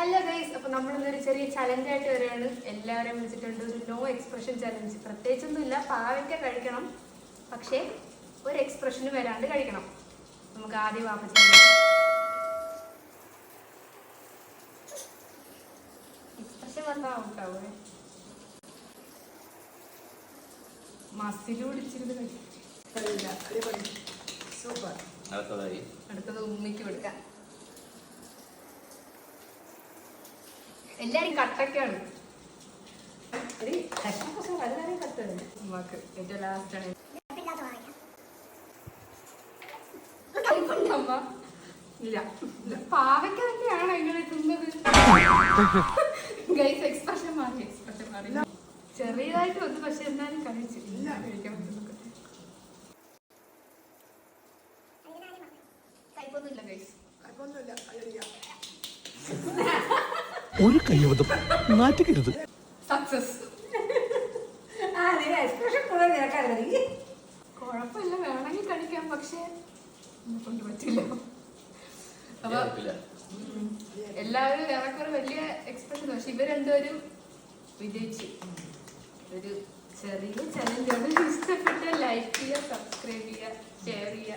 Hello guys, അപ്പൊ നമ്മളിന്നൊരു ചെറിയ challenge ആയിട്ട് വരികയാണ്. എല്ലാവരെയും വിളിച്ചിട്ടുണ്ട്. ഒരു നോ എക്സ്പ്രഷൻ ചലഞ്ച്. പ്രത്യേകിച്ചൊന്നുമില്ല, പാവയ്ക്ക കഴിക്കണം, പക്ഷേ ഒരു എക്സ്പ്രഷന് വരാണ്ട് കഴിക്കണം. നമുക്ക് ആദ്യം വാപ്പ എക്സ്പ്രഷൻ വന്നാൽ ഔട്ടാവേ. മസിൽ പിടിച്ചിരുന്ന് കഴിക്കില്ല. സൂപ്പർ. അടുത്തത് ഉമ്മിക്ക് കൊടുക്കാം. എല്ലാരും കട്ടൊക്കെയാണ്. ഉമ്മാക്ക് ഏറ്റവും ലാസ്റ്റ് ആണ്. അമ്മ ഇല്ല, പാവയ്ക്ക തന്നെയാണോ ഇങ്ങനെ തിന്നത്? ഗൈസ് എക്സ്പ്രഷൻ മാറി, എക്സ്പ്രഷൻ മാറി. ചെറിയതായിട്ട് വന്നു, പക്ഷെ എന്നാലും കഴിച്ചു. ഇല്ല, കഴിക്കാൻ പറ്റുന്നൊക്കെ കൈപ്പൊന്നുമില്ല ഗൈസ്, കൈപ്പൊന്നുമില്ല. ഒരു കയ്യബദ്ധം നാറ്റിക്കരുത്. സക്സസ്. കുഴപ്പമില്ല, വേണമെങ്കിൽ കഴിക്കാം, പക്ഷെ കൊണ്ട് പറ്റില്ല. അപ്പൊ എല്ലാവരും ഏറെക്കുറെ വലിയ എക്സ്പ്രഷൻ, പക്ഷെ ഇവർ രണ്ടുപേരും വിജയിച്ചു. ഒരു ചെറിയ ചലഞ്ചാണ്. ഇഷ്ടപ്പെട്ട ലൈക്ക് ചെയ്യുക, സബ്സ്ക്രൈബ് ചെയ്യുക, ഷെയർ ചെയ്യുക.